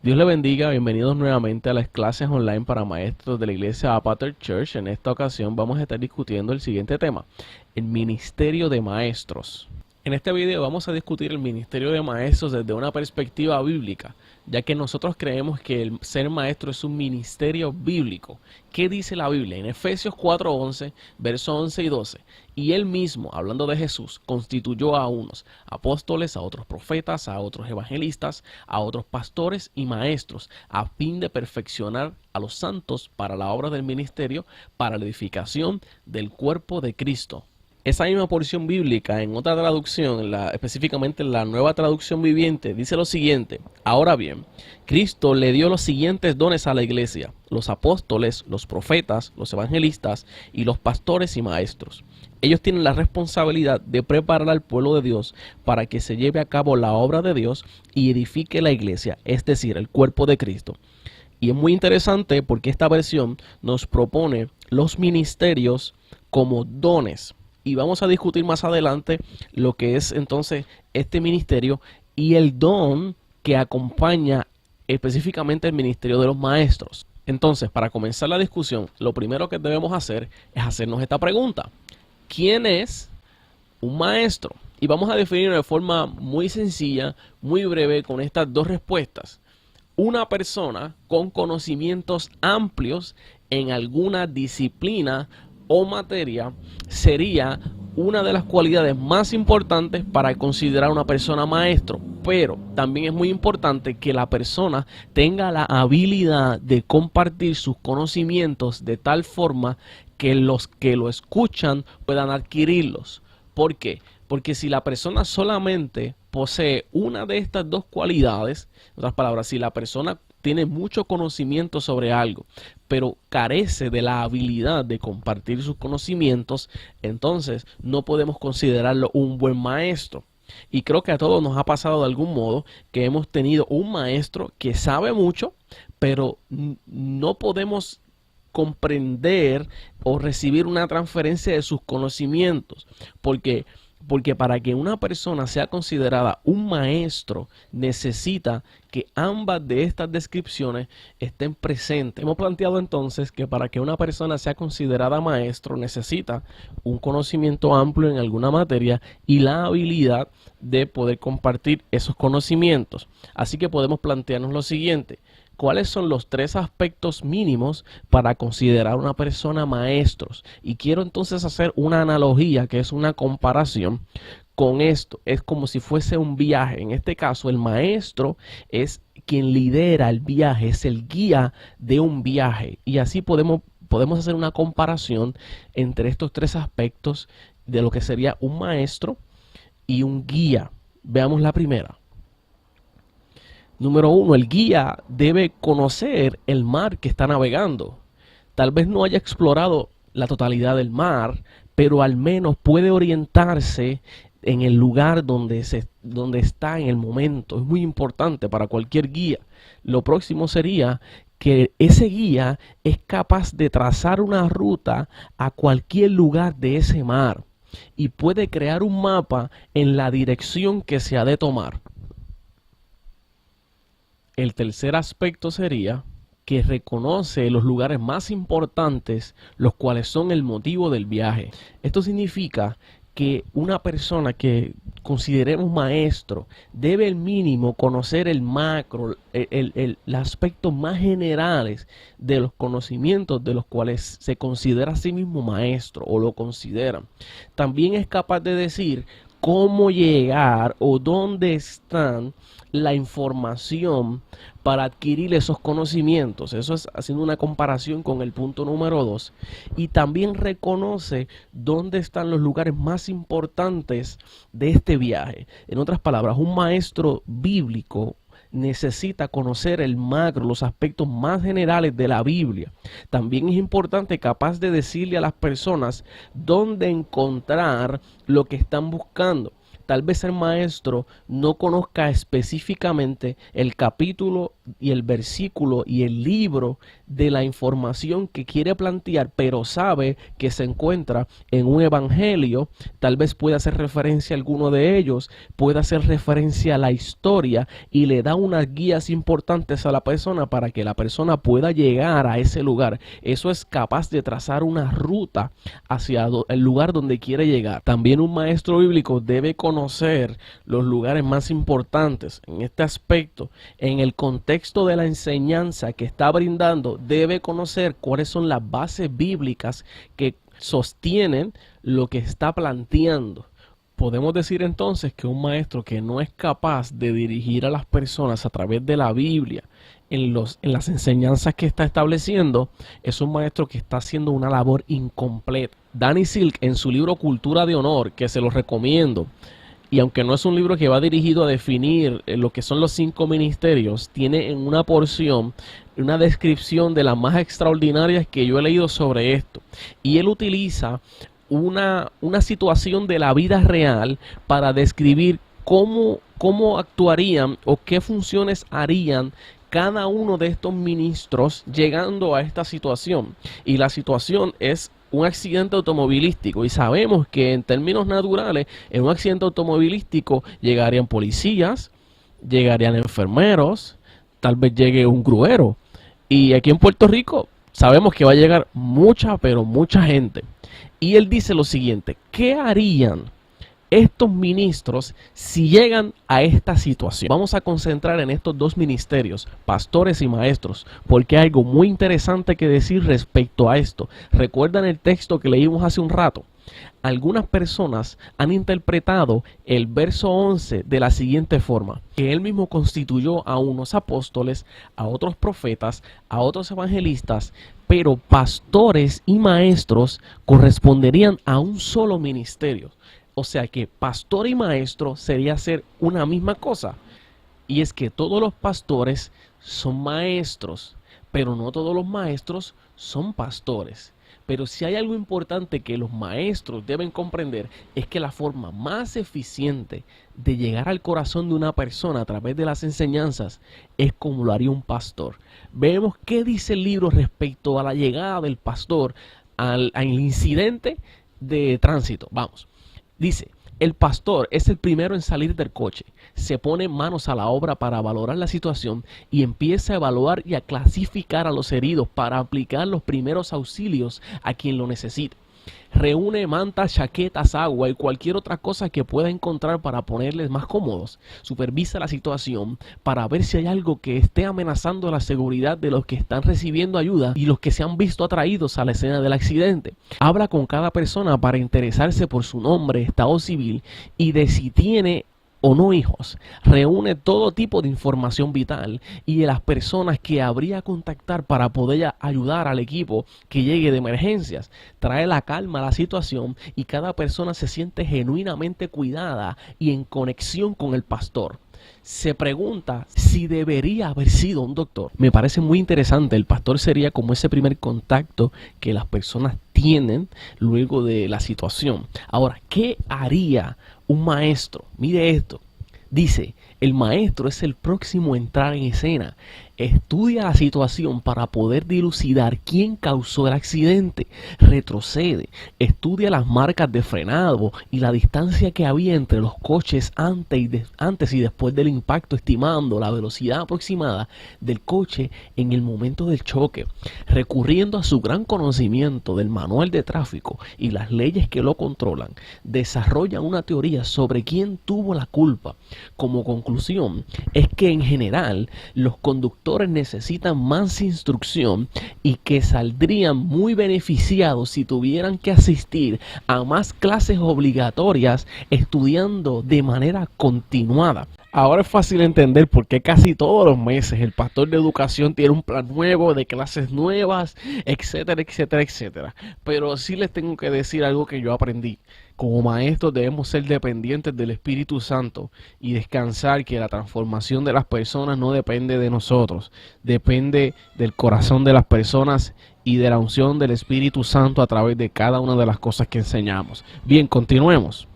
Dios le bendiga, bienvenidos nuevamente a las clases online para maestros de la iglesia Apather Church. En esta ocasión vamos a estar discutiendo el siguiente tema, el ministerio de maestros. En este video vamos a discutir el ministerio de maestros desde una perspectiva bíblica, ya que nosotros creemos que el ser maestro es un ministerio bíblico. ¿Qué dice la Biblia? En Efesios 4:11, versos 11 y 12. Y él mismo, hablando de Jesús, constituyó a unos apóstoles, a otros profetas, a otros evangelistas, a otros pastores y maestros, a fin de perfeccionar a los santos para la obra del ministerio, para la edificación del cuerpo de Cristo. Esa misma porción bíblica, en otra traducción, específicamente en la Nueva Traducción Viviente, dice lo siguiente: ahora bien, Cristo le dio los siguientes dones a la iglesia: los apóstoles, los profetas, los evangelistas y los pastores y maestros. Ellos tienen la responsabilidad de preparar al pueblo de Dios para que se lleve a cabo la obra de Dios y edifique la iglesia, es decir, el cuerpo de Cristo. Y es muy interesante porque esta versión nos propone los ministerios como dones. Y vamos a discutir más adelante lo que es entonces este ministerio y el don que acompaña específicamente el ministerio de los maestros. Entonces, para comenzar la discusión, lo primero que debemos hacer es hacernos esta pregunta: ¿quién es un maestro? Y vamos a definirlo de forma muy sencilla, muy breve, con estas dos respuestas: una persona con conocimientos amplios en alguna disciplina o materia sería una de las cualidades más importantes para considerar una persona maestro. Pero también es muy importante que la persona tenga la habilidad de compartir sus conocimientos de tal forma que los que lo escuchan puedan adquirirlos. ¿Por qué? Porque si la persona solamente posee una de estas dos cualidades, en otras palabras, si la persona tiene mucho conocimiento sobre algo, pero carece de la habilidad de compartir sus conocimientos, entonces no podemos considerarlo un buen maestro. Y creo que a todos nos ha pasado de algún modo que hemos tenido un maestro que sabe mucho, pero no podemos comprender o recibir una transferencia de sus conocimientos, porque para que una persona sea considerada un maestro necesita que ambas de estas descripciones estén presentes. Hemos planteado entonces que para que una persona sea considerada maestro necesita un conocimiento amplio en alguna materia y la habilidad de poder compartir esos conocimientos. Así que podemos plantearnos lo siguiente: ¿cuáles son los tres aspectos mínimos para considerar una persona maestros? Y quiero entonces hacer una analogía, que es una comparación con esto. Es como si fuese un viaje. En este caso, el maestro es quien lidera el viaje, es el guía de un viaje. Y así podemos hacer una comparación entre estos tres aspectos de lo que sería un maestro y un guía. Veamos la primera. Número uno, el guía debe conocer el mar que está navegando. Tal vez no haya explorado la totalidad del mar, pero al menos puede orientarse en el lugar donde está en el momento. Es muy importante para cualquier guía. Lo próximo sería que ese guía es capaz de trazar una ruta a cualquier lugar de ese mar y puede crear un mapa en la dirección que se ha de tomar. El tercer aspecto sería que reconoce los lugares más importantes, los cuales son el motivo del viaje. Esto significa que una persona que consideremos maestro debe al mínimo conocer el macro, el aspecto más generales de los conocimientos de los cuales se considera a sí mismo maestro o lo consideran. También es capaz de decir cómo llegar o dónde están la información para adquirir esos conocimientos. Eso es haciendo una comparación con el punto número 2. Y también reconoce dónde están los lugares más importantes de este viaje. En otras palabras, un maestro bíblico necesita conocer el macro, los aspectos más generales de la Biblia. También es importante capaz de decirle a las personas dónde encontrar lo que están buscando. tal vez el maestro no conozca específicamente el capítulo y el versículo y el libro de la información que quiere plantear, pero sabe que se encuentra en un evangelio, tal vez pueda hacer referencia a alguno de ellos, pueda hacer referencia a la historia y le da unas guías importantes a la persona para que la persona pueda llegar a ese lugar. Eso es capaz de trazar una ruta hacia el lugar donde quiere llegar. También un maestro bíblico debe conocer los lugares más importantes en este aspecto, en el contexto de la enseñanza que está brindando. Debe conocer cuáles son las bases bíblicas que sostienen lo que está planteando. Podemos decir entonces que un maestro que no es capaz de dirigir a las personas a través de la Biblia en las enseñanzas que está estableciendo, es un maestro que está haciendo una labor incompleta. Danny Silk, en su libro Cultura de Honor, que se los recomiendo, y aunque no es un libro que va dirigido a definir lo que son los 5 ministerios, tiene en una porción una descripción de las más extraordinarias que yo he leído sobre esto. Y él utiliza una situación de la vida real para describir cómo actuarían o qué funciones harían cada uno de estos ministros llegando a esta situación. Y la situación es un accidente automovilístico, y sabemos que en términos naturales en un accidente automovilístico llegarían policías, llegarían enfermeros, tal vez llegue un gruero, y aquí en Puerto Rico sabemos que va a llegar mucha, pero mucha gente. Y él dice lo siguiente: ¿qué harían estos ministros si llegan a esta situación? Vamos a concentrar en estos 2 ministerios, pastores y maestros, porque hay algo muy interesante que decir respecto a esto. ¿Recuerdan el texto que leímos hace un rato? Algunas personas han interpretado el verso 11 de la siguiente forma: que él mismo constituyó a unos apóstoles, a otros profetas, a otros evangelistas, pero pastores y maestros corresponderían a un solo ministerio. O sea que pastor y maestro sería ser una misma cosa. Y es que todos los pastores son maestros, pero no todos los maestros son pastores. Pero si hay algo importante que los maestros deben comprender, es que la forma más eficiente de llegar al corazón de una persona a través de las enseñanzas es como lo haría un pastor. Vemos qué dice el libro respecto a la llegada del pastor al incidente de tránsito. Vamos. Dice: el pastor es el primero en salir del coche, se pone manos a la obra para valorar la situación y empieza a evaluar y a clasificar a los heridos para aplicar los primeros auxilios a quien lo necesite. Reúne mantas, chaquetas, agua y cualquier otra cosa que pueda encontrar para ponerles más cómodos. Supervisa la situación para ver si hay algo que esté amenazando la seguridad de los que están recibiendo ayuda y los que se han visto atraídos a la escena del accidente. Habla con cada persona para interesarse por su nombre, estado civil y de si tiene o no hijos. Reúne todo tipo de información vital y de las personas que habría contactar para poder ayudar al equipo que llegue de emergencias. Trae la calma a la situación y cada persona se siente genuinamente cuidada y en conexión con el pastor. Se pregunta si debería haber sido un doctor. Me parece muy interesante. El pastor sería como ese primer contacto que las personas tienen luego de la situación. Ahora, ¿qué haría un maestro? Mire esto. Dice: el maestro es el próximo a entrar en escena. Estudia la situación para poder dilucidar quién causó el accidente. Retrocede, estudia las marcas de frenado y la distancia que había entre los coches antes y después del impacto, estimando la velocidad aproximada del coche en el momento del choque. Recurriendo a su gran conocimiento del manual de tráfico y las leyes que lo controlan, desarrolla una teoría sobre quién tuvo la culpa. Como conclusión, es que en general los conductores necesitan más instrucción y que saldrían muy beneficiados si tuvieran que asistir a más clases obligatorias estudiando de manera continuada. Ahora es fácil entender por qué casi todos los meses el pastor de educación tiene un plan nuevo, de clases nuevas, etcétera, etcétera, etcétera. Pero sí les tengo que decir algo que yo aprendí. Como maestros debemos ser dependientes del Espíritu Santo y descansar que la transformación de las personas no depende de nosotros. Depende del corazón de las personas y de la unción del Espíritu Santo a través de cada una de las cosas que enseñamos. Bien, continuemos.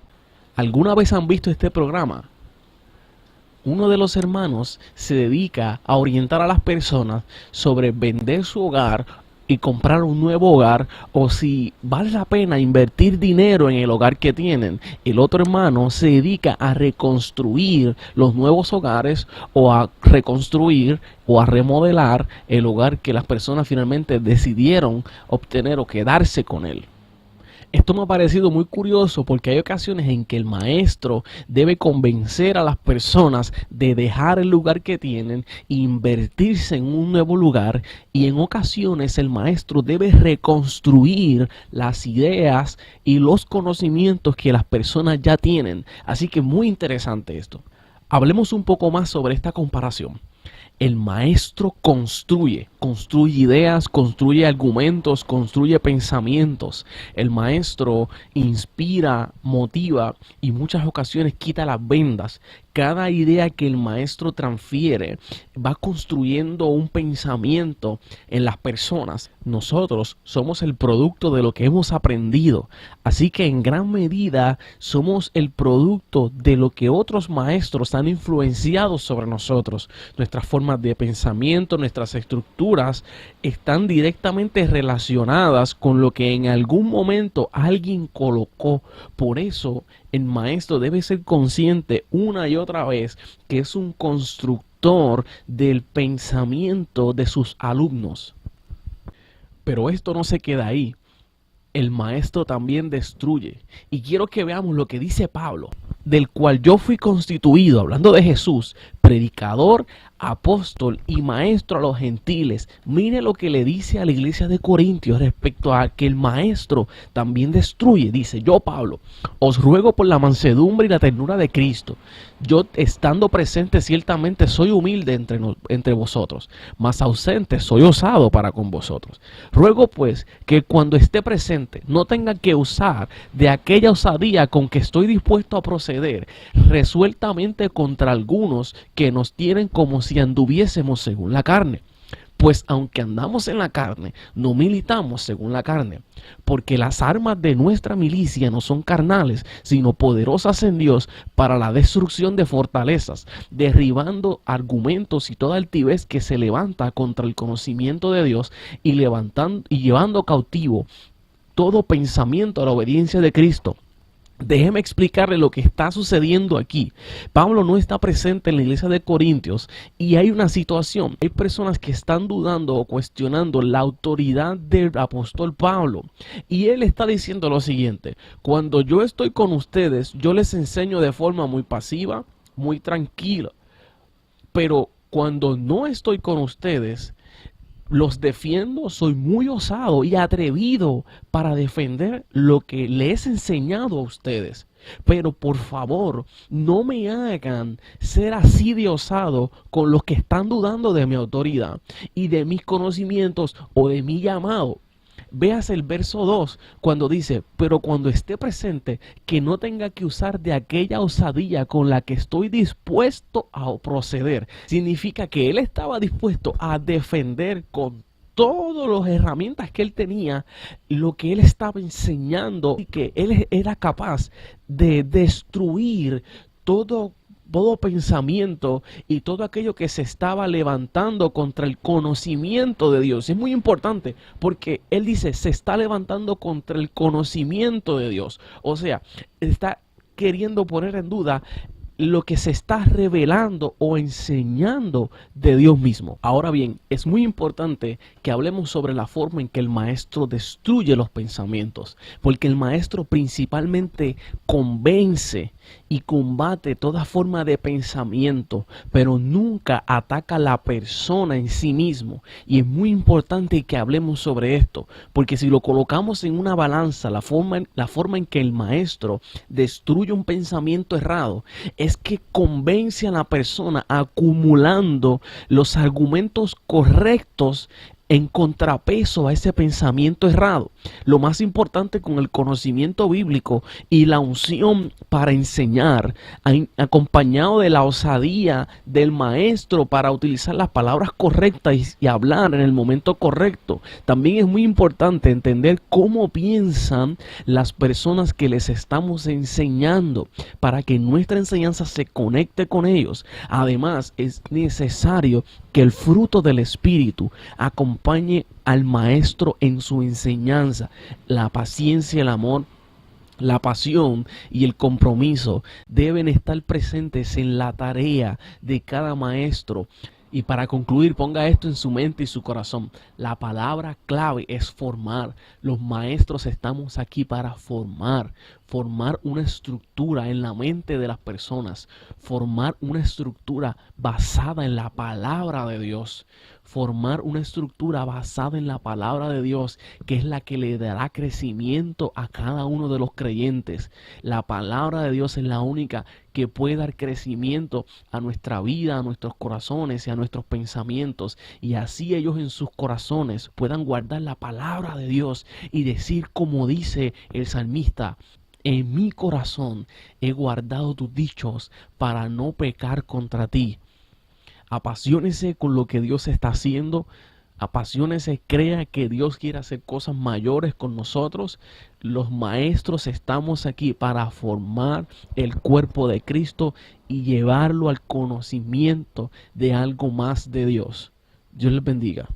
¿Alguna vez han visto este programa? Uno de los hermanos se dedica a orientar a las personas sobre vender su hogar y comprar un nuevo hogar, o si vale la pena invertir dinero en el hogar que tienen. El otro hermano se dedica a reconstruir los nuevos hogares, o a reconstruir o a remodelar el hogar que las personas finalmente decidieron obtener o quedarse con él. Esto me ha parecido muy curioso porque hay ocasiones en que el maestro debe convencer a las personas de dejar el lugar que tienen e invertirse en un nuevo lugar, y en ocasiones el maestro debe reconstruir las ideas y los conocimientos que las personas ya tienen. Así que muy interesante esto. Hablemos un poco más sobre esta comparación. El maestro construye ideas, construye argumentos, construye pensamientos. El maestro inspira, motiva y muchas ocasiones quita las vendas. Cada idea que el maestro transfiere va construyendo un pensamiento en las personas. Nosotros somos el producto de lo que hemos aprendido. Así que en gran medida somos el producto de lo que otros maestros han influenciado sobre nosotros. Nuestras formas de pensamiento, nuestras estructuras están directamente relacionadas con lo que en algún momento alguien colocó. Por eso el maestro debe ser consciente una y otra vez que es un constructor del pensamiento de sus alumnos. Pero esto no se queda ahí. El maestro también destruye. Y quiero que veamos lo que dice Pablo, del cual yo fui constituido, hablando de Jesús, predicador, apóstol y maestro a los gentiles. Mire lo que le dice a la iglesia de Corintios respecto a que el maestro también destruye. Dice: yo, Pablo, os ruego por la mansedumbre y la ternura de Cristo. Yo, estando presente, ciertamente soy humilde entre vosotros, mas ausente soy osado para con vosotros. Ruego pues que cuando esté presente no tenga que usar de aquella osadía con que estoy dispuesto a proceder resueltamente contra algunos que nos tienen como si anduviésemos según la carne. Pues aunque andamos en la carne, no militamos según la carne, porque las armas de nuestra milicia no son carnales, sino poderosas en Dios para la destrucción de fortalezas, derribando argumentos y toda altivez que se levanta contra el conocimiento de Dios, y llevando cautivo todo pensamiento a la obediencia de Cristo. Déjeme explicarle lo que está sucediendo aquí. Pablo no está presente en la iglesia de Corintios y hay una situación. Hay personas que están dudando o cuestionando la autoridad del apóstol Pablo. Y él está diciendo lo siguiente: cuando yo estoy con ustedes, yo les enseño de forma muy pasiva, muy tranquila. Pero cuando no estoy con ustedes, los defiendo, soy muy osado y atrevido para defender lo que les he enseñado a ustedes. Pero por favor, no me hagan ser así de osado con los que están dudando de mi autoridad y de mis conocimientos o de mi llamado. Veas el verso 2 cuando dice: pero cuando esté presente, que no tenga que usar de aquella osadía con la que estoy dispuesto a proceder. Significa que él estaba dispuesto a defender con todas las herramientas que él tenía lo que él estaba enseñando, y que él era capaz de destruir todo pensamiento y todo aquello que se estaba levantando contra el conocimiento de Dios. Es muy importante porque él dice: se está levantando contra el conocimiento de Dios. O sea, está queriendo poner en duda lo que se está revelando o enseñando de Dios mismo. Ahora bien, es muy importante que hablemos sobre la forma en que el maestro destruye los pensamientos, porque el maestro principalmente convence y combate toda forma de pensamiento, pero nunca ataca a la persona en sí mismo. Y es muy importante que hablemos sobre esto, porque si lo colocamos en una balanza, la forma en que el maestro destruye un pensamiento errado es que convence a la persona acumulando los argumentos correctos en contrapeso a ese pensamiento errado. Lo más importante con el conocimiento bíblico y la unción para enseñar, acompañado de la osadía del maestro para utilizar las palabras correctas y hablar en el momento correcto. También es muy importante entender cómo piensan las personas que les estamos enseñando para que nuestra enseñanza se conecte con ellos. Además, es necesario que el fruto del Espíritu acompañe al maestro en su enseñanza. La paciencia, el amor, la pasión y el compromiso deben estar presentes en la tarea de cada maestro. Y para concluir, ponga esto en su mente y su corazón. La palabra clave es formar. Los maestros estamos aquí para formar. Formar una estructura en la mente de las personas. Formar una estructura basada en la palabra de Dios. Formar una estructura basada en la palabra de Dios, que es la que le dará crecimiento a cada uno de los creyentes. La palabra de Dios es la única que puede dar crecimiento a nuestra vida, a nuestros corazones y a nuestros pensamientos, y así ellos en sus corazones puedan guardar la palabra de Dios y decir como dice el salmista: en mi corazón he guardado tus dichos para no pecar contra ti. Apasionese con lo que Dios está haciendo. Apasionese, crea que Dios quiere hacer cosas mayores con nosotros. Los maestros estamos aquí para formar el cuerpo de Cristo y llevarlo al conocimiento de algo más de Dios. Dios les bendiga.